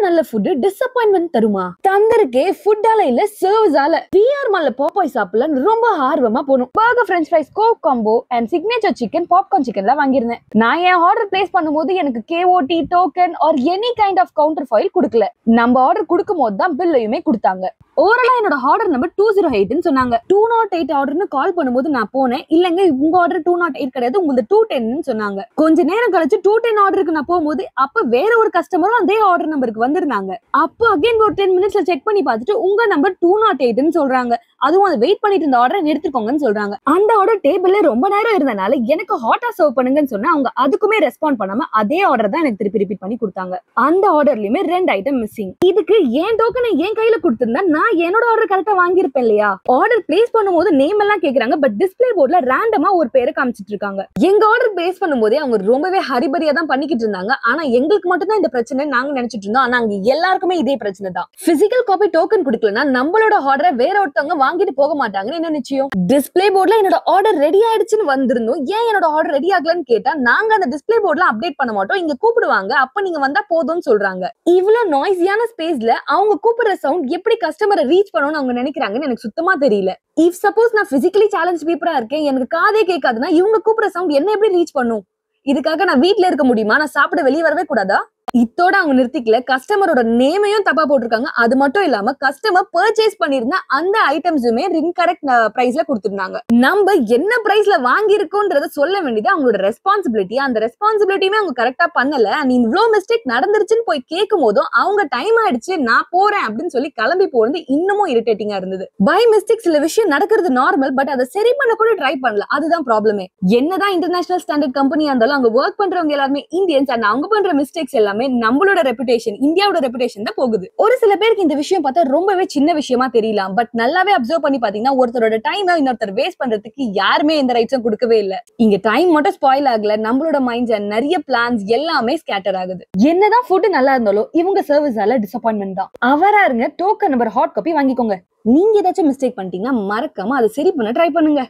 நல்ல food disappointment தருமா? தந்தருக்கே ஃபுட்டால இல்ல சர்வ்ஸால. பிஆர் மால்ல பாப்பாய் சாப்பிடலாம் ரொம்ப ஆர்வமா போணும். Burger, French fries, Coke combo and signature chicken, popcorn சிக்கன்லாம் வாங்கியிருந்தேன். நான் என் ஆர்டர் பிளேஸ் பண்ணும்போது எனக்கு KOT token or any kind of counter file கொடுக்கல. நம்ம ஆர்டர் கொடுக்கும் போது தான் பில்லையுமே கொடுத்தாங்க. ஓவராலா என்னோட ஆர்டர் நம்பர் 208 சொன்னாங்க. 208 ஆர்டர்னு கால் பண்ணும்போது நான் போனேன். இல்லங்க உங்க ஆர்டர் 208 கிடையாது, உங்களுக்கு 210 சொன்னாங்க. கொஞ்ச நேரம் கழிச்சு 210 ஆர்டருக்கு நான் போகும்போது அப்ப வேற ஒரு கஸ்டமரும் அதே ஆர்டர் நம்பருக்கு வந்திருந்தாங்க. அப்போ அகைன் ஒரு 10 மினிட்ஸ்ல செக் பண்ணி பார்த்துட்டு உங்க நம்பர் 208 சொல்றாங்க. அதுவும் அதை வெயிட் பண்ணிட்டு இருந்த ஆர்டரை எடுத்துக்கோங்கன்னு சொல்றாங்க. அந்த ஆர்டர் டேபிள்ல ரொம்ப நேரம் இருந்தனால எனக்கு ஹாட்டா சர்வ் பண்ணுங்கன்னு சொன்னா அவங்க அதுக்குமே ரெஸ்பாண்ட் பண்ணாம அதே ஆர்டர் தான் எனக்கு திருப்பி ரிப்பீட் பண்ணி கொடுத்தாங்க. அந்த ஆர்டர்லயுமே 2 ஐட்டம் மிஸ்ஸிங். இதுக்கு ஏன் டோக்கனை என் கையில கொடுத்திருந்தா நான் என்னோட ஆர்டர் கரெக்டா வாங்கியிருப்பேன் இல்லையா? ஆர்டர் பிளேஸ் பண்ணும்போது நேம் எல்லாம் கேக்குறாங்க, பட் டிஸ்பிளே போர்ட்ல ரேண்டமா ஒரு பேரை காமிச்சிட்டு இருக்காங்க. எங்க ஆர்டர் பிளேஸ் பண்ணும்போதே அவங்க ரொம்பவே ஹரிபரியா தான் பண்ணிக்கிட்டு இருந்தாங்க. ஆனா எங்களுக்கு மட்டும் தான் இந்த பிரச்சனை நாங்க நினைச்சிட்டு இருந்தோம். ஆனா அங்க எல்லாருக்குமே இதே பிரச்சனை தான். பிசிக்கல் காப்பி டோக்கன் கொடுக்கலன்னா நம்மளோட ஆர்டரை வேற ஒருத்தவங்க வாங்கிட்டு போக மாட்டாங்கன்னு என்ன நிச்சயம்? டிஸ்பிளே போர்ட்ல என்னோட ஆர்டர் ரெடி ஆயிடுச்சுன்னு வந்திருந்தோம். ஏன் என்னோட ஆர்டர் ரெடி ஆகலன்னு கேட்டா நாங்க அந்த டிஸ்பிளே போர்ட்ல அப்டேட் பண்ண மாட்டோம், இங்க கூப்பிடுவாங்க, அப்ப நீங்க வந்தா போதும்னு சொல்றாங்க. இவ்வளவு நாய்ஸியான ஸ்பேஸ்ல அவங்க கூப்பிடுற சவுண்ட் எப்படி கஸ்டமரை ரீச் பண்ணணும்னு அவங்க நினைக்கிறாங்கன்னு எனக்கு சுத்தமா தெரியல. இஃப் சப்போஸ் நான் பிசிக்கலி சேலஞ்ச் பீப்புளா இருக்கேன், எனக்கு காதே கேட்காதுன்னா இவங்க கூப்பிடுற சவுண்ட் என்ன எப்படி ரீச் பண்ணும்? இதுக்காக நான் வீட்ல இருக்க முடியுமா? நான் சாப்பிட வெளியே வரவே கூடாதா? இத்தோட அவங்க நிறுத்திக்கல, கஸ்டமரோட நேமையும் தப்பா போட்டிருக்காங்க. அது மட்டும் இல்லாம கஸ்டமர் பர்ச்சேஸ் பண்ணிருந்த அந்த ஐட்டம்ஸுமே இன்கரெக்ட் பிரைஸ்ல கொடுத்திருந்தாங்க. நம்ம என்ன பிரைஸ்ல வாங்கி இருக்கோம்ன்றத சொல்ல வேண்டியது அவங்களோட ரெஸ்பான்சிபிலிட்டி. அந்த ரெஸ்பான்சிபிலிட்டியுமே அவங்க கரெக்டா பண்ணல. அண்ட் இவ்வளவு மிஸ்டேக் நடந்துருச்சுன்னு போய் கேட்கும் போதும் அவங்க டைம் ஆயிடுச்சு நான் போறேன் அப்படின்னு சொல்லி கிளம்பி போறது இன்னமும் இரிட்டேட்டிங்கா இருந்தது. பை மிஸ்டேக் சில விஷயம் நடக்கிறது நார்மல், பட் அதை சரி பண்ண கூட ட்ரை பண்ணல. அதுதான் ப்ராப்ளமே. என்னதான் இன்டர்நேஷனல் ஸ்டாண்டர்ட் கம்பெனியா இருந்தாலும் அங்க ஒர்க் பண்றவங்க எல்லாருமே இந்தியன்ஸ். அண்ட் அவங்க பண்ற மிஸ்டேக்ஸ் எல்லாமே நம்மளோட ரெபுடேஷன், இந்தியாவோட ரெபுடேஷன் தான் போகுது. ஒரு சில பேருக்கு இந்த விஷயம் பார்த்தா ரொம்பவே சின்ன விஷயமா தெரியலாம், பட் நல்லாவே அப்சர்வ் பண்ணி பாத்தீங்கன்னா ஒருத்தரோட டைம் இன்னொருத்தர் வேஸ்ட் பண்றதுக்கு யாருமே எந்த ரைட்ஸும் கொடுக்கவே இல்ல. இங்க டைம் மட்டும் ஸ்பாயில் ஆகல, நம்மளோட மைண்ட்ஸ் அண்ட் நிறைய பிளான்ஸ் எல்லாமே ஸ்கேட்டர் ஆகுது. என்னதான் ஃபுட் நல்லா இருந்தாலும் இவங்க சர்வீஸால டிசப்பாயின்மெண்ட் தான். அவரா இருங்க, டோக்கன் நம்பர் ஹாட் காப்பி வாங்கிக்கோங்க. நீங்க ஏதாச்சும் மிஸ்டேக் பண்ணிட்டீங்கன்னா மறக்காம அதை சரி பண்ண ட்ரை பண்ணுங்க.